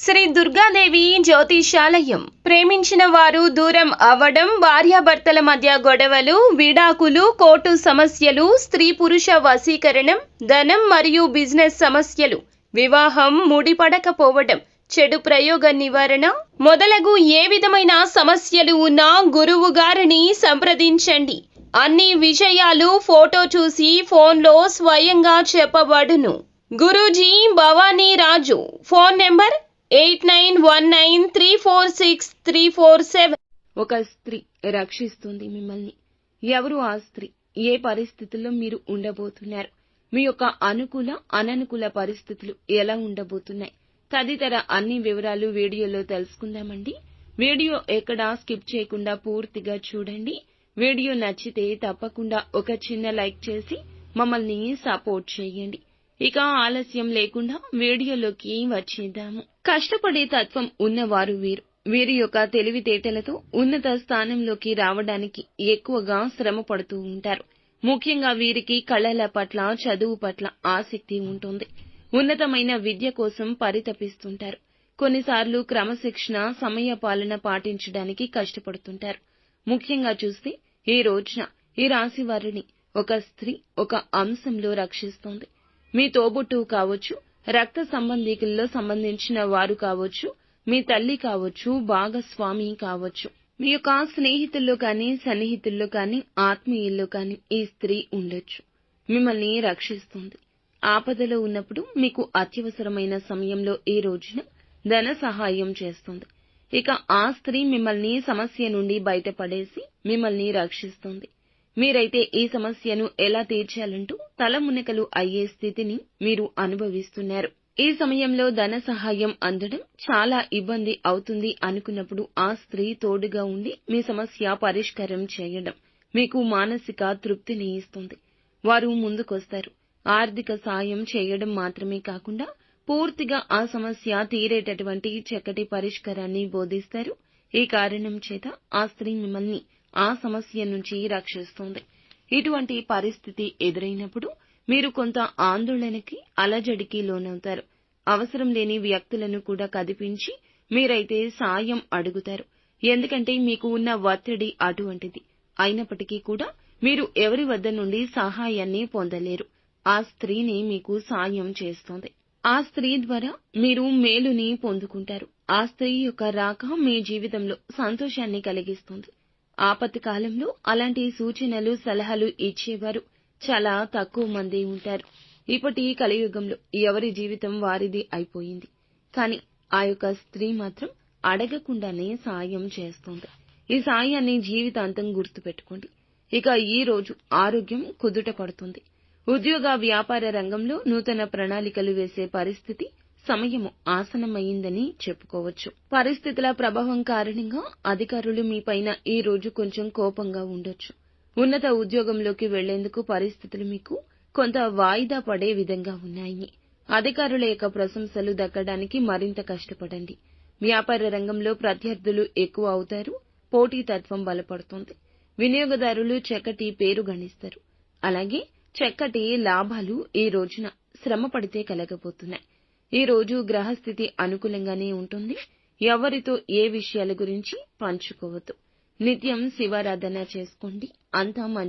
శ్రీ దుర్గాదేవి జ్యోతిషాలయం. ప్రేమించిన వారు దూరం అవ్వడం, భార్యాభర్తల మధ్య గొడవలు, విడాకులు, కోర్టు సమస్యలు, స్త్రీ పురుష వశీకరణం, ధనం మరియు బిజినెస్ సమస్యలు, వివాహం ముడిపడకపోవడం, చెడు ప్రయోగ నివారణ మొదలగు ఏ విధమైన సమస్యలు ఉన్నా గురువు గారిని సంప్రదించండి. అన్ని విషయాలు ఫోటో చూసి ఫోన్లో స్వయంగా చెప్పబడును. గురూజీ భవానీ రాజు. Phone number 8919346347. ఒక స్త్రీ రక్షిస్తుంది మిమ్మల్ని. ఎవరు ఆ స్త్రీ? ఏ పరిస్థితుల్లో మీరు ఉండబోతున్నారు? మీ యొక్క అనుకూల అననుకూల పరిస్థితులు ఎలా ఉండబోతున్నాయి? తదితర అన్ని వివరాలు వీడియోలో తెలుసుకుందామండి. వీడియో ఎక్కడా స్కిప్ చేయకుండా పూర్తిగా చూడండి. వీడియో నచ్చితే తప్పకుండా ఒక చిన్న లైక్ చేసి మమ్మల్ని సపోర్ట్ చేయండి. ఇక ఆలస్యం లేకుండా వీడియోలోకి వచ్చేద్దాము. కష్టపడే తత్వం ఉన్నవారు వీరి యొక్క తెలివితేటలతో ఉన్నత స్థానంలోకి రావడానికి ఎక్కువగా శ్రమ పడుతూ ఉంటారు. ముఖ్యంగా వీరికి కళల పట్ల, చదువు పట్ల ఆసక్తి ఉంటుంది. ఉన్నతమైన విద్య కోసం పరితపిస్తుంటారు. కొన్నిసార్లు క్రమశిక్షణ, సమయ పాలన పాటించడానికి కష్టపడుతుంటారు. ముఖ్యంగా చూస్తే ఈ రోజున ఈ రాశి వారిని ఒక స్త్రీ ఒక అంశంలో రక్షిస్తోంది. మీ తోబుట్టువు కావచ్చు, రక్త సంబంధీకుల్లో సంబంధించిన వారు కావచ్చు, మీ తల్లి కావచ్చు, భాగస్వామి కావచ్చు, మీ యొక్క స్నేహితుల్లో కానీ, సన్నిహితుల్లో కానీ, ఆత్మీయుల్లో కానీ ఈ స్త్రీ ఉండొచ్చు. మిమ్మల్ని రక్షిస్తుంది. ఆపదలో ఉన్నప్పుడు మీకు అత్యవసరమైన సమయంలో ఈ రోజున ధన సహాయం చేస్తుంది. ఇక ఆ స్త్రీ మిమ్మల్ని సమస్య నుండి బయటపడేసి మిమ్మల్ని రక్షిస్తుంది. మీరైతే ఈ సమస్యను ఎలా తీర్చాలంటూ తలమునకలు అయ్యే స్థితిని మీరు అనుభవిస్తున్నారు. ఈ సమయంలో ధన సహాయం అందడం చాలా ఇబ్బంది అవుతుంది అనుకున్నప్పుడు ఆ స్త్రీ తోడుగా ఉండి మీ సమస్య పరిష్కారం చేయడం మీకు మానసిక తృప్తిని ఇస్తుంది. వారు ముందుకొస్తారు. ఆర్థిక సాయం చేయడం మాత్రమే కాకుండా పూర్తిగా ఆ సమస్య తీరేటటువంటి చక్కటి పరిష్కారాన్ని బోధిస్తారు. ఈ కారణం చేత ఆ స్త్రీ మిమ్మల్ని ఆ సమస్య నుంచి రక్షిస్తుంది. ఇటువంటి పరిస్థితి ఎదురైనప్పుడు మీరు కొంత ఆందోళనకి, అలజడికి లోనవుతారు. అవసరం లేని వ్యక్తులను కూడా కదిపించి మీరైతే సాయం అడుగుతారు. ఎందుకంటే మీకు ఉన్న ఒత్తిడి అటువంటిది. అయినప్పటికీ కూడా మీరు ఎవరి వద్ద నుండి సహాయాన్ని పొందలేరు. ఆ స్త్రీని మీకు సాయం చేస్తుంది. ఆ స్త్రీ ద్వారా మీరు మేలుని పొందుకుంటారు. ఆ స్త్రీ యొక్క రాక మీ జీవితంలో సంతోషాన్ని కలిగిస్తుంది. ఆపత్తి కాలంలో అలాంటి సూచనలు, సలహాలు ఇచ్చేవారు చాలా తక్కువ మంది ఉంటారు. ఇప్పటి కలియుగంలో ఎవరి జీవితం వారిది అయిపోయింది. కానీ ఆ యొక్క స్త్రీ మాత్రం అడగకుండానే సాయం చేస్తుంది. ఈ సాయాన్ని జీవితాంతం గుర్తుపెట్టుకోండి. ఇక ఈ రోజు ఆరోగ్యం కుదుట పడుతుంది. ఉద్యోగ వ్యాపార రంగంలో నూతన ప్రణాళికలు వేసే పరిస్థితి, సమయము ఆసన్నమైందని చెప్పుకోవచ్చు. పరిస్థితుల ప్రభావం కారణంగా అధికారులు మీపైన ఈ రోజు కొంచెం కోపంగా ఉండొచ్చు. ఉన్నత ఉద్యోగంలోకి వెళ్లేందుకు పరిస్థితులు మీకు కొంత వాయిదా పడే విధంగా ఉన్నాయి. అధికారుల యొక్క ప్రశంసలు దక్కడానికి మరింత కష్టపడండి. వ్యాపార రంగంలో ప్రత్యర్థులు ఎక్కువ అవుతారు. పోటీతత్వం బలపడుతుంది. వినియోగదారులు చక్కటి పేరు గణిస్తారు. అలాగే చక్కటి లాభాలు ఈ రోజున శ్రమ పడితే కలగబోతున్నాయి. ఈ రోజు గ్రహస్థితి అనుకూలంగానే ఉంటుంది. ఎవరితో ఏ విషయాల గురించి పంచుకోవద్దు. నిత్యం శివారాధన చేసుకోండి. అంతా మంచి